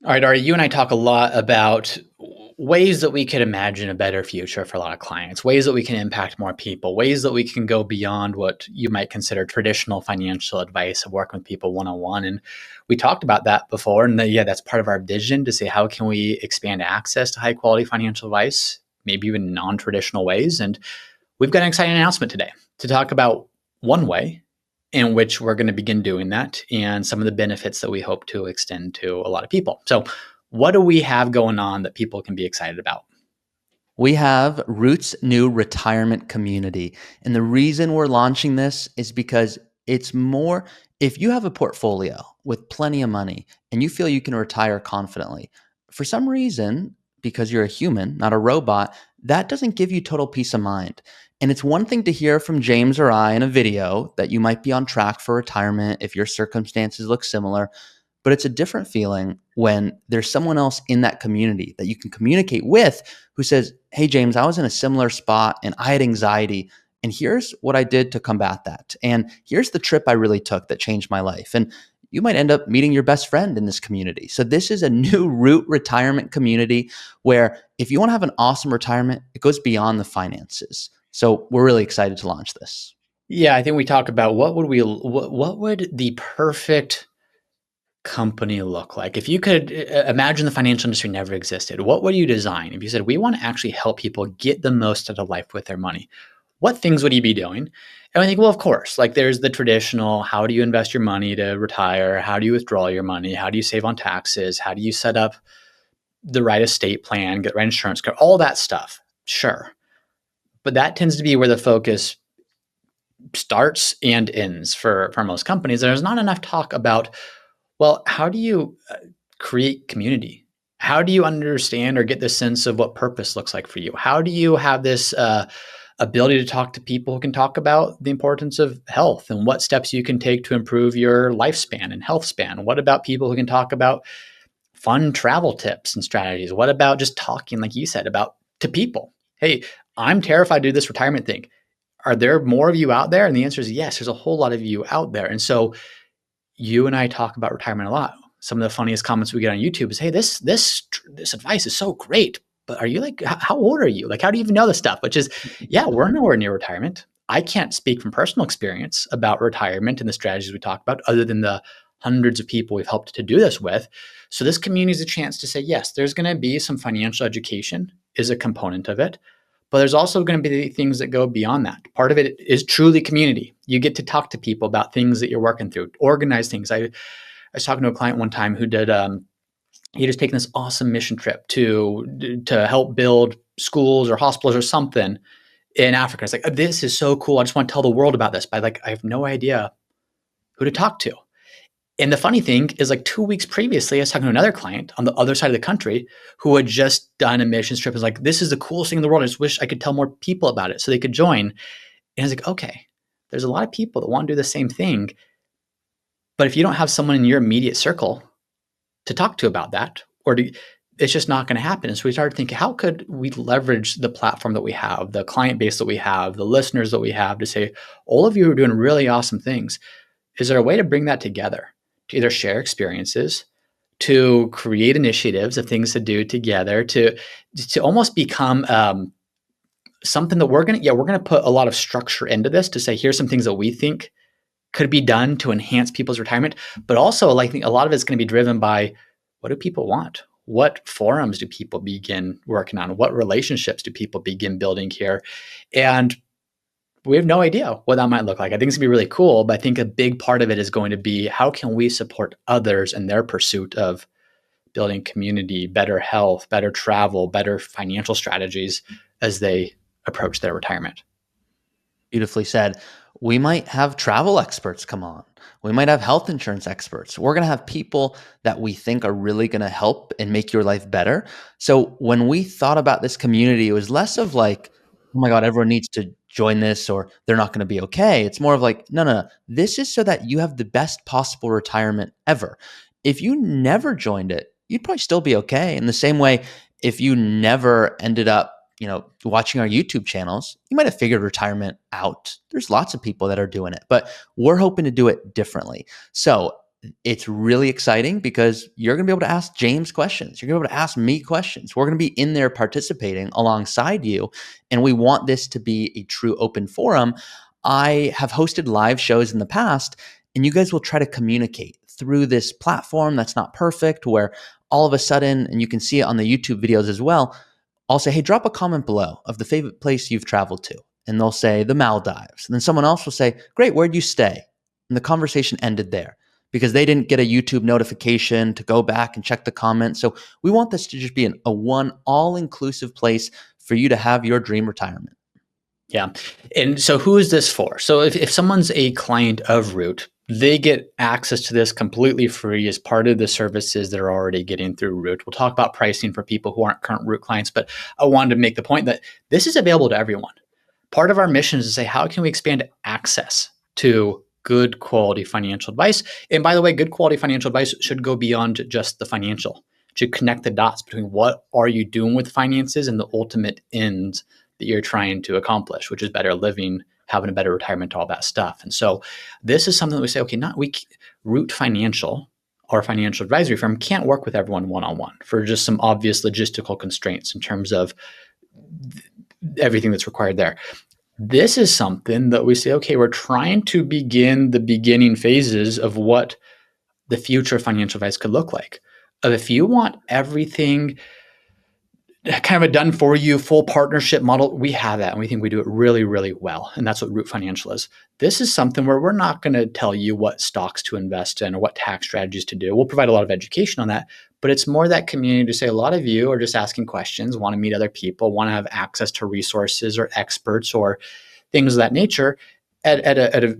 All right, Ari, you and I talk a lot about ways that we could imagine a better future for a lot of clients, ways that we can impact more people, ways that we can go beyond what you might consider traditional financial advice of working with people one on one. And we talked about that before. And yeah, that's part of our vision to say how can we expand access to high quality financial advice, maybe even non traditional ways. And we've got an exciting announcement today to talk about one way in which we're going to begin doing that and some of the benefits that we hope to extend to a lot of people. So, what do we have going on that people can be excited about? We have Root's new retirement community. And the reason we're launching this is because it's more if you have a portfolio with plenty of money and you feel you can retire confidently, for some reason, because you're a human, not a robot, that doesn't give you total peace of mind. And it's one thing to hear from James or I in a video that you might be on track for retirement if your circumstances look similar. But it's a different feeling when there's someone else in that community that you can communicate with who says, "Hey, James, I was in a similar spot and I had anxiety. And here's what I did to combat that. And here's the trip I really took that changed my life." And you might end up meeting your best friend in this community. So, this is a new Root retirement community where if you want to have an awesome retirement, it goes beyond the finances. So, we're really excited to launch this. Yeah, I think we talk about what would the perfect company look like? If you could imagine the financial industry never existed, what would you design? If you said we want to actually help people get the most out of life with their money, what things would you be doing? And I think, well, of course, like there's the traditional, how do you invest your money to retire? How do you withdraw your money? How do you save on taxes? How do you set up the right estate plan, get the right insurance, all that stuff? Sure. But that tends to be where the focus starts and ends for most companies. There's not enough talk about, well, how do you create community? How do you understand or get the sense of what purpose looks like for you? How do you have this ability to talk to people who can talk about the importance of health and what steps you can take to improve your lifespan and health span? What about people who can talk about fun travel tips and strategies? What about just talking, like you said, about to people? Hey, I'm terrified to do this retirement thing. Are there more of you out there? And the answer is yes, there's a whole lot of you out there. And so you and I talk about retirement a lot. Some of the funniest comments we get on YouTube is, "Hey, this advice is so great, but are you like how old are you? Like, how do you even know this stuff?" Which is, yeah, we're nowhere near retirement. I can't speak from personal experience about retirement and the strategies we talk about, other than the hundreds of people we've helped to do this with. So this community is a chance to say, yes, there's going to be some financial education is a component of it, but there's also going to be things that go beyond that. Part of it is truly community. You get to talk to people about things that you're working through, organize things. I was talking to a client one time who did he just taken this awesome mission trip to help build schools or hospitals or something in Africa. It's like, this is so cool. I just want to tell the world about this. But like, I have no idea who to talk to. And the funny thing is, like 2 weeks previously, I was talking to another client on the other side of the country who had just done a missions trip. It was like, this is the coolest thing in the world. I just wish I could tell more people about it so they could join. And I was like, okay, there's a lot of people that want to do the same thing. But if you don't have someone in your immediate circle to talk to about that, it's just not going to happen. And so we started thinking, how could we leverage the platform that we have, the client base that we have, the listeners that we have to say, all of you are doing really awesome things. Is there a way to bring that together, to either share experiences, to create initiatives of things to do together, to almost become something that we're going to put a lot of structure into this to say, here's some things that we think could be done to enhance people's retirement, but also like a lot of it's going to be driven by what do people want? What forums do people begin working on? What relationships do people begin building here? And we have no idea what that might look like. I think it's gonna be really cool, but I think a big part of it is going to be how can we support others in their pursuit of building community, better health, better travel, better financial strategies as they approach their retirement. Beautifully said. We might have travel experts come on. We might have health insurance experts. We're going to have people that we think are really going to help and make your life better. So when we thought about this community, it was less of like, oh my God, everyone needs to join this or they're not going to be okay. It's more of like, no, no, no. This is so that you have the best possible retirement ever. If you never joined it, you'd probably still be okay. In the same way, if you never ended up watching our YouTube channels, you might have figured retirement out. There's lots of people that are doing it, but we're hoping to do it differently. So it's really exciting because you're going to be able to ask James questions. You're going to be able to ask me questions. We're going to be in there participating alongside you. And we want this to be a true open forum. I have hosted live shows in the past, and you guys will try to communicate through this platform that's not perfect, where all of a sudden, and you can see it on the YouTube videos as well, I'll say, hey, drop a comment below of the favorite place you've traveled to. And they'll say the Maldives. And then someone else will say, great, where'd you stay? And the conversation ended there because they didn't get a YouTube notification to go back and check the comments. So we want this to just be a one all-inclusive place for you to have your dream retirement. Yeah. And so who is this for? So if someone's a client of Root, they get access to this completely free as part of the services they're already getting through Root. We'll talk about pricing for people who aren't current Root clients, but I wanted to make the point that this is available to everyone. Part of our mission is to say, how can we expand access to good quality financial advice? And by the way, good quality financial advice should go beyond just the financial. It should connect the dots between what are you doing with finances and the ultimate ends that you're trying to accomplish, which is better living, having a better retirement, all that stuff. And so this is something that we say, okay, Root Financial, our financial advisory firm, can't work with everyone one-on-one for just some obvious logistical constraints in terms of everything that's required there. This is something that we say, okay, we're trying to begin the beginning phases of what the future of financial advice could look like. If you want everything kind of a done for you full partnership model, we have that, and we think we do it really, really well. And that's what Root Financial is. This is something where we're not going to tell you what stocks to invest in or what tax strategies to do. We'll provide a lot of education on that, but it's more that community to say a lot of you are just asking questions, want to meet other people, want to have access to resources or experts or things of that nature at a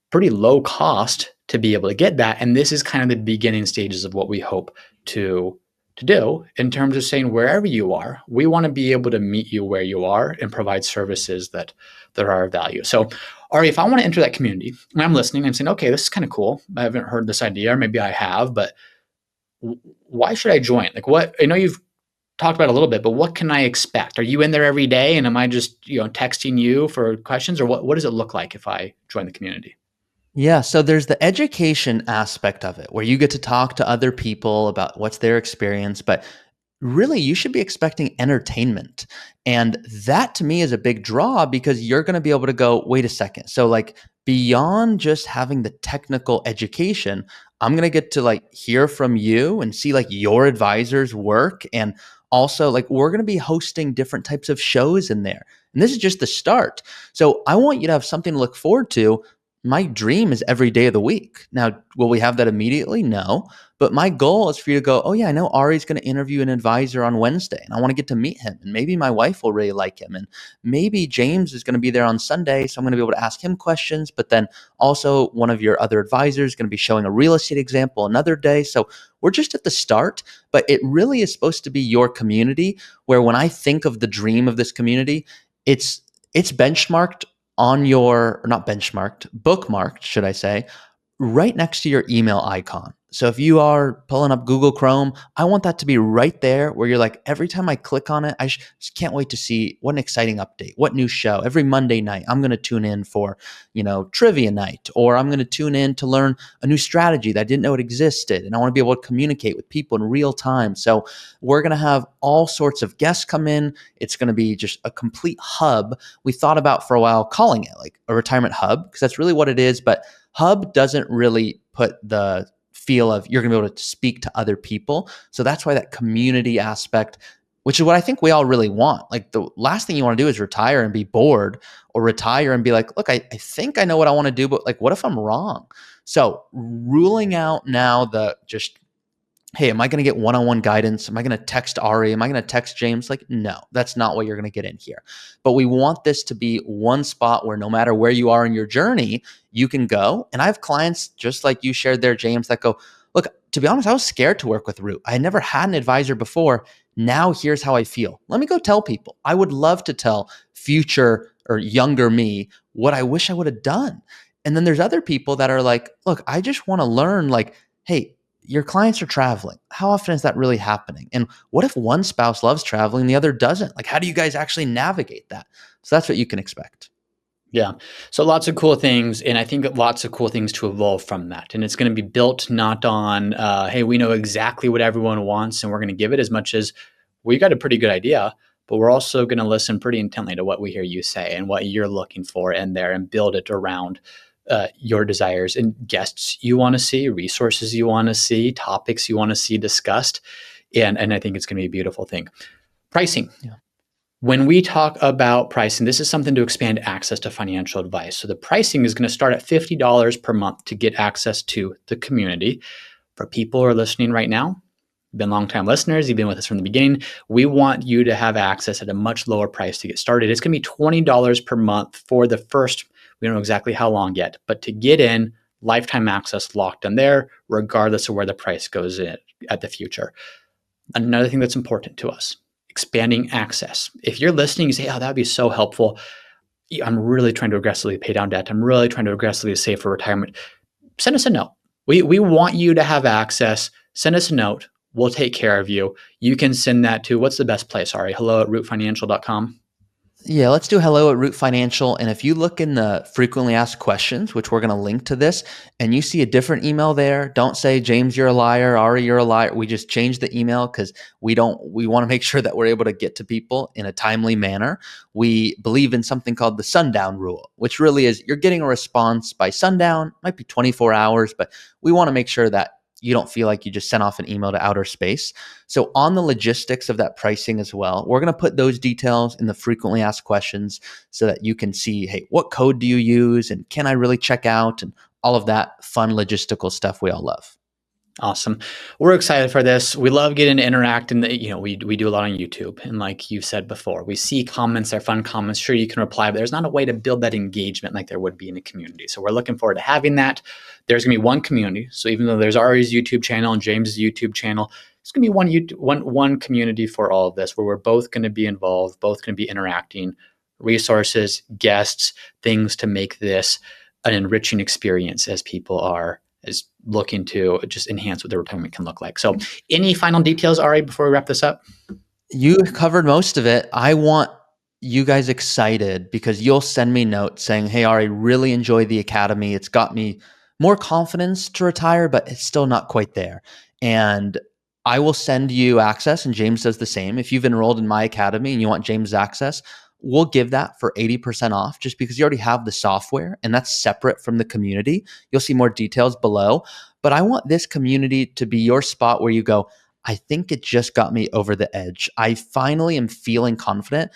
pretty low cost to be able to get that. And this is kind of the beginning stages of what we hope to do in terms of saying, wherever you are, we want to be able to meet you where you are and provide services that are of value. So, Ari, if I want to enter that community and I'm listening, I'm saying, okay, this is kind of cool. I haven't heard this idea, or maybe I have, but why should I join? Like, what? I know you've talked about it a little bit, but what can I expect? Are you in there every day, and am I just texting you for questions, or what does it look like if I join the community? Yeah, so there's the education aspect of it where you get to talk to other people about what's their experience, but really you should be expecting entertainment. And that to me is a big draw because you're going to be able to go, wait a second. So like beyond just having the technical education, I'm going to get to like hear from you and see like your advisor's work. And also like we're going to be hosting different types of shows in there. And this is just the start. So I want you to have something to look forward to. My dream is every day of the week. Now, will we have that immediately? No. But my goal is for you to go, oh, yeah, I know Ari's going to interview an advisor on Wednesday, and I want to get to meet him. And maybe my wife will really like him. And maybe James is going to be there on Sunday, so I'm going to be able to ask him questions. But then also, one of your other advisors is going to be showing a real estate example another day. So we're just at the start, but it really is supposed to be your community where when I think of the dream of this community, it's benchmarked on your, or not benchmarked, bookmarked, should I say, right next to your email icon. So if you are pulling up Google Chrome, I want that to be right there where you're like, every time I click on it, I just can't wait to see what an exciting update, what new show. Every Monday night, I'm going to tune in for, trivia night, or I'm going to tune in to learn a new strategy that I didn't know it existed. And I want to be able to communicate with people in real time. So we're going to have all sorts of guests come in. It's going to be just a complete hub. We thought about for a while calling it like a retirement hub because that's really what it is. But hub doesn't really put the feel of you're going to be able to speak to other people. So that's why that community aspect, which is what I think we all really want. Like the last thing you want to do is retire and be bored, or retire and be like, look, I think I know what I want to do, but like, what if I'm wrong? So ruling out now the just, hey, am I going to get one-on-one guidance? Am I going to text Ari? Am I going to text James? Like, no, that's not what you're going to get in here. But we want this to be one spot where no matter where you are in your journey, you can go. And I have clients just like you shared there, James, that go, look, to be honest, I was scared to work with Root. I had never had an advisor before. Now here's how I feel. Let me go tell people. I would love to tell future or younger me what I wish I would have done. And then there's other people that are like, look, I just want to learn like, hey, your clients are traveling. How often is that really happening? And what if one spouse loves traveling, the other doesn't? Like, how do you guys actually navigate that? So that's what you can expect. Yeah. So lots of cool things, and I think lots of cool things to evolve from that. And it's going to be built not on, hey, we know exactly what everyone wants, and we're going to give it, as much as we got a pretty good idea, but we're also going to listen pretty intently to what we hear you say and what you're looking for in there, and build it around your desires and guests you want to see, resources you want to see, topics you want to see discussed. And I think it's going to be a beautiful thing. Pricing. Yeah. When we talk about pricing, this is something to expand access to financial advice. So the pricing is going to start at $50 per month to get access to the community. For people who are listening right now, been longtime listeners, you've been with us from the beginning, we want you to have access at a much lower price to get started. It's going to be $20 per month for the first, we don't know exactly how long yet, but to get in, lifetime access locked in there, regardless of where the price goes in at the future. Another thing that's important to us, expanding access. If you're listening, you say, oh, that'd be so helpful. I'm really trying to aggressively pay down debt. I'm really trying to aggressively save for retirement. Send us a note. We want you to have access. Send us a note. We'll take care of you. You can send that to, what's the best place? Sorry, hello@rootfinancial.com. Yeah, let's do hello at Root Financial. And if you look in the frequently asked questions, which we're going to link to this, and you see a different email there, don't say, James, you're a liar, Ari, you're a liar. We just changed the email because we want to make sure that we're able to get to people in a timely manner. We believe in something called the sundown rule, which really is you're getting a response by sundown, might be 24 hours, but we want to make sure that you don't feel like you just sent off an email to outer space. So on the logistics of that pricing as well, we're going to put those details in the frequently asked questions so that you can see, hey, what code do you use? And can I really check out? And all of that fun logistical stuff we all love. Awesome. We're excited for this. We love getting to interact, and we do a lot on YouTube. And like you said before, we see comments, they're fun comments. Sure, you can reply, but there's not a way to build that engagement like there would be in a community. So we're looking forward to having that. There's going to be one community. So even though there's Ari's YouTube channel and James's YouTube channel, it's going to be one community for all of this, where we're both going to be involved, both going to be interacting, resources, guests, things to make this an enriching experience as people is looking to just enhance what their retirement can look like. So any final details, Ari, before we wrap this up? You covered most of it. I want you guys excited because you'll send me notes saying, hey, Ari, really enjoy the academy. It's got me more confidence to retire, but it's still not quite there. And I will send you access, and James does the same. If you've enrolled in my academy and you want James' access, we'll give that for 80% off just because you already have the software, and that's separate from the community. You'll see more details below. But I want this community to be your spot where you go, I think it just got me over the edge. I finally am feeling confident.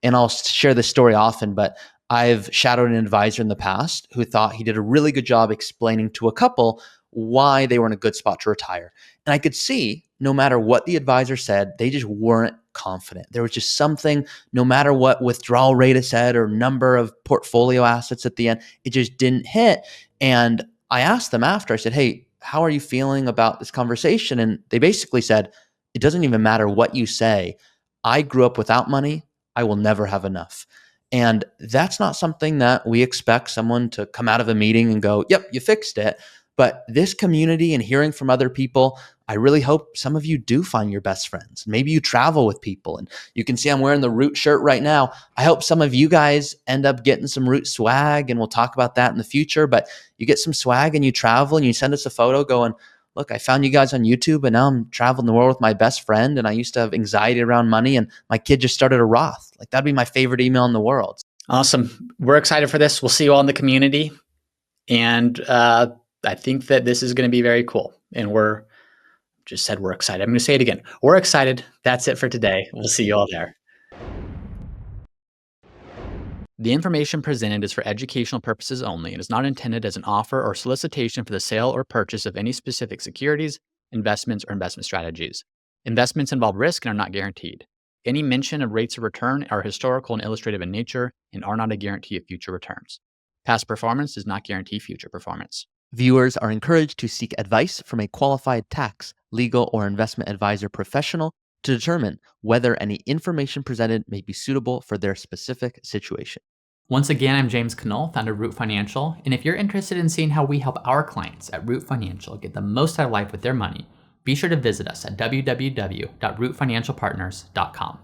And I'll share this story often, but I've shadowed an advisor in the past who thought he did a really good job explaining to a couple why they were in a good spot to retire. And I could see no matter what the advisor said, they just weren't confident. There was just something, no matter what withdrawal rate it said or number of portfolio assets at the end, it just didn't hit. And I asked them after, I said, hey, how are you feeling about this conversation? And they basically said, it doesn't even matter what you say. I grew up without money. I will never have enough. And that's not something that we expect someone to come out of a meeting and go, yep, you fixed it. But this community and hearing from other people, I really hope some of you do find your best friends. Maybe you travel with people, and you can see I'm wearing the Root shirt right now. I hope some of you guys end up getting some Root swag, and we'll talk about that in the future. But you get some swag and you travel and you send us a photo going, look, I found you guys on YouTube, and now I'm traveling the world with my best friend, and I used to have anxiety around money, and my kid just started a Roth. Like, that'd be my favorite email in the world. Awesome. We're excited for this. We'll see you all in the community. And I think that this is going to be very cool. And we're excited. I'm going to say it again. We're excited. That's it for today. We'll see you all there. The information presented is for educational purposes only and is not intended as an offer or solicitation for the sale or purchase of any specific securities, investments, or investment strategies. Investments involve risk and are not guaranteed. Any mention of rates of return are historical and illustrative in nature and are not a guarantee of future returns. Past performance does not guarantee future performance. Viewers are encouraged to seek advice from a qualified tax, legal, or investment advisor professional to determine whether any information presented may be suitable for their specific situation. Once again, I'm James Knoll, founder of Root Financial, and if you're interested in seeing how we help our clients at Root Financial get the most out of life with their money, be sure to visit us at www.rootfinancialpartners.com.